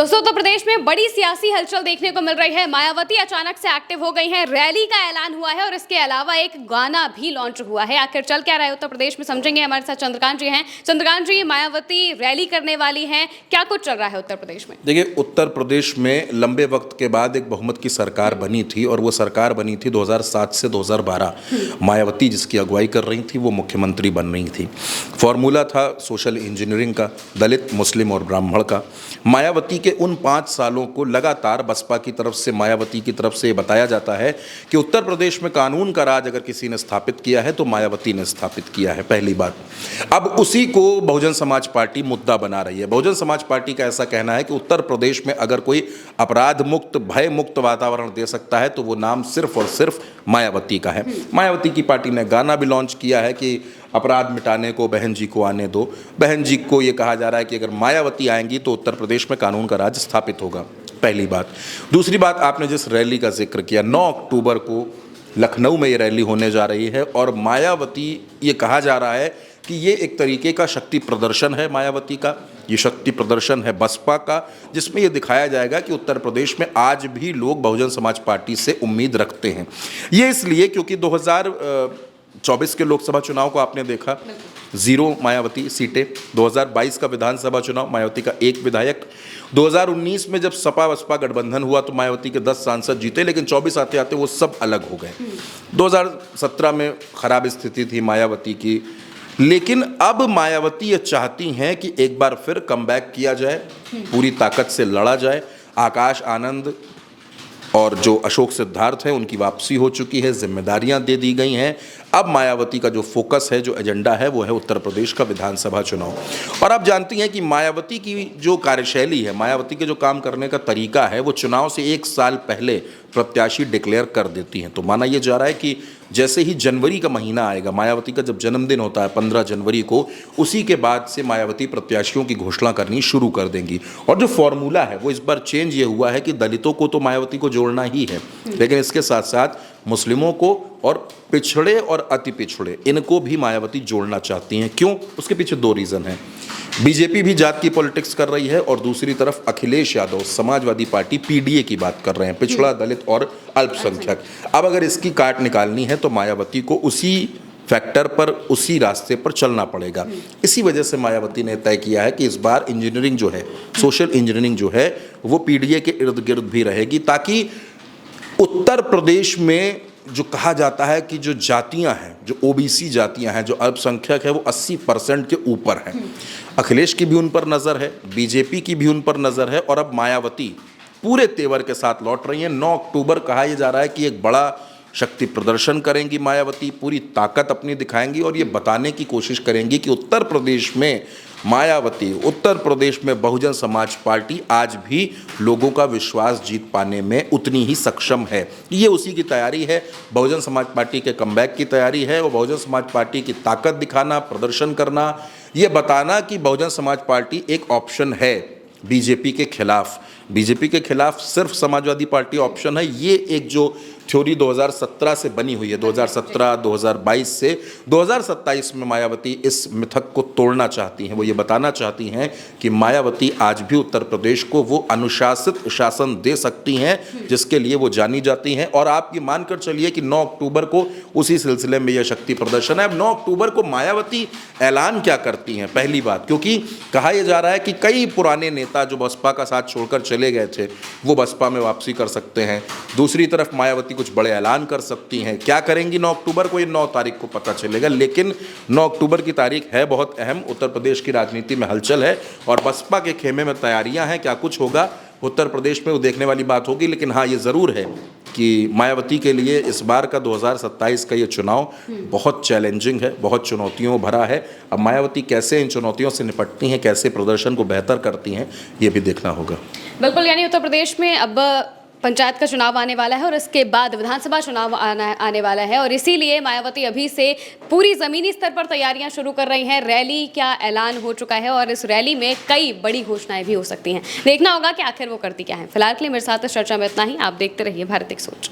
दोस्तों, उत्तर प्रदेश में बड़ी सियासी हलचल देखने को मिल रही है। मायावती अचानक से एक्टिव हो गई हैं, रैली का ऐलान हुआ है और इसके अलावा एक गाना भी लॉन्च हुआ है। आखिर चल क्या रहा है उत्तर प्रदेश में, समझेंगे। हमारे साथ चंद्रकांत जी हैं। चंद्रकांत जी, मायावती रैली करने वाली हैं, क्या कुछ चल रहा है उत्तर प्रदेश में? देखिए, उत्तर प्रदेश में लंबे वक्त के बाद एक बहुमत की सरकार बनी थी और वो सरकार बनी थी 2007 से 2012। मायावती जिसकी अगुवाई कर रही थी वो मुख्यमंत्री बन रही थी। फॉर्मूला था सोशल इंजीनियरिंग का, दलित, मुस्लिम और ब्राह्मण का। मायावती के उन 5 सालों को लगातार बसपा की तरफ से, मायावती की तरफ से बताया जाता है कि उत्तर प्रदेश में कानून का राज अगर किसी ने स्थापित किया है तो मायावती ने स्थापित किया है। पहली बात। अब उसी को बहुजन समाज पार्टी मुद्दा बना रही है। बहुजन समाज पार्टी का ऐसा कहना है कि उत्तर प्रदेश में अगर कोई अपराध मुक्त, भय मुक्त वातावरण दे सकता है तो वो नाम सिर्फ और सिर्फ मायावती का है। मायावती की पार्टी ने गाना भी लॉन्च किया है कि अपराध मिटाने को बहन जी को आने दो। बहन जी को ये कहा जा रहा है कि अगर मायावती आएंगी तो उत्तर प्रदेश में कानून का राज स्थापित होगा। पहली बात। दूसरी बात, आपने जिस रैली का जिक्र किया, 9 अक्टूबर को लखनऊ में ये रैली होने जा रही है और मायावती, ये कहा जा रहा है कि ये एक तरीके का शक्ति प्रदर्शन है मायावती का। ये शक्ति प्रदर्शन है बसपा का, जिसमें ये दिखाया जाएगा कि उत्तर प्रदेश में आज भी लोग बहुजन समाज पार्टी से उम्मीद रखते हैं। ये इसलिए क्योंकि 2024 के लोकसभा चुनाव को आपने देखा, 0 मायावती सीटें। 2022 का विधानसभा चुनाव, मायावती का 1 विधायक। 2019 में जब सपा बसपा गठबंधन हुआ तो मायावती के 10 सांसद जीते, लेकिन 24 आते आते वो सब अलग हो गए। 2017 में खराब स्थिति थी मायावती की, लेकिन अब मायावती ये चाहती हैं कि एक बार फिर कमबैक किया जाए, पूरी ताकत से लड़ा जाए। आकाश आनंद और जो अशोक सिद्धार्थ हैं उनकी वापसी हो चुकी है, जिम्मेदारियां दे दी गई हैं। अब मायावती का जो फोकस है, जो एजेंडा है, वो है उत्तर प्रदेश का विधानसभा चुनाव। और आप जानती हैं कि मायावती की जो कार्यशैली है, मायावती के जो काम करने का तरीका है, वो चुनाव से 1 साल पहले प्रत्याशी डिक्लेयर कर देती हैं। तो माना यह जा रहा है कि जैसे ही जनवरी का महीना आएगा, मायावती का जब जन्मदिन होता है 15 जनवरी को, उसी के बाद से मायावती प्रत्याशियों की घोषणा करनी शुरू कर देंगी। और जो फॉर्मूला है वो इस बार चेंज ये हुआ है कि दलितों को तो मायावती को जोड़ना ही है, लेकिन इसके साथ साथ मुस्लिमों को और पिछड़े और अति पिछड़े, इनको भी मायावती जोड़ना चाहती हैं। क्यों? उसके पीछे 2 रीज़न हैं। बीजेपी भी जात की पॉलिटिक्स कर रही है और दूसरी तरफ अखिलेश यादव समाजवादी पार्टी पीडीए की बात कर रहे हैं, पिछड़ा, दलित और अल्पसंख्यक। अब अगर इसकी काट निकालनी है तो मायावती को उसी फैक्टर पर, उसी रास्ते पर चलना पड़ेगा। इसी वजह से मायावती ने तय किया है कि इस बार इंजीनियरिंग जो है, सोशल इंजीनियरिंग जो है, वो पीडीए के इर्द गिर्द भी रहेगी, ताकि उत्तर प्रदेश में जो कहा जाता है कि जो जातियां हैं, जो ओबीसी जातियां हैं, जो अल्पसंख्यक है, वो 80% के ऊपर है। अखिलेश की भी उन पर नज़र है, बीजेपी की भी उन पर नज़र है और अब मायावती पूरे तेवर के साथ लौट रही हैं। 9 अक्टूबर कहा यह जा रहा है कि एक बड़ा शक्ति प्रदर्शन करेंगी मायावती, पूरी ताकत अपनी दिखाएंगी और ये बताने की कोशिश करेंगी कि उत्तर प्रदेश में मायावती, उत्तर प्रदेश में बहुजन समाज पार्टी आज भी लोगों का विश्वास जीत पाने में उतनी ही सक्षम है। ये उसी की तैयारी है, बहुजन समाज पार्टी के कमबैक की तैयारी है। और बहुजन समाज पार्टी की ताकत दिखाना, प्रदर्शन करना, ये बताना कि बहुजन समाज पार्टी एक ऑप्शन है बीजेपी के खिलाफ। बीजेपी के खिलाफ सिर्फ समाजवादी पार्टी ऑप्शन है। ये एक जो थ्योरी 2017 से बनी हुई है, 2017, 2022 से 2027 में मायावती इस मिथक को तोड़ना चाहती हैं। वो ये बताना चाहती हैं कि मायावती आज भी उत्तर प्रदेश को वो अनुशासित शासन दे सकती हैं जिसके लिए वो जानी जाती हैं। और आप ये मानकर चलिए कि 9 अक्टूबर को उसी सिलसिले में यह शक्ति प्रदर्शन है। अब 9 अक्टूबर को मायावती ऐलान क्या करती हैं? पहली बात, क्योंकि कहा यह जा रहा है कि कई पुराने नेता जो बसपा का साथ छोड़कर चले गए थे वो बसपा में वापसी कर सकते हैं। दूसरी तरफ मायावती कुछ बड़े ऐलान कर सकती हैं। क्या करेंगी 9 अक्टूबर को, ये 9 तारीख को पता चलेगा। लेकिन 9 अक्टूबर की तारीख है बहुत अहम। उत्तर प्रदेश की राजनीति में हलचल है और बसपा के खेमे में तैयारियां हैं। क्या कुछ होगा उत्तर प्रदेश में वो देखने वाली बात होगी। लेकिन हाँ, ये ज़रूर है कि मायावती के लिए इस बार का 2027 का ये चुनाव बहुत चैलेंजिंग है, बहुत चुनौतियों भरा है। अब मायावती कैसे इन चुनौतियों से निपटती हैं, कैसे प्रदर्शन को बेहतर करती हैं, ये भी देखना होगा। बिल्कुल, यानी उत्तर प्रदेश में अब पंचायत का चुनाव आने वाला है और इसके बाद विधानसभा चुनाव आने वाला है और इसीलिए मायावती अभी से पूरी ज़मीनी स्तर पर तैयारियां शुरू कर रही हैं। रैली का ऐलान हो चुका है और इस रैली में कई बड़ी घोषणाएं भी हो सकती हैं। देखना होगा कि आखिर वो करती क्या है। फिलहाल के लिए मेरे साथ इस चर्चा में इतना ही। आप देखते रहिए भारत एक सोच।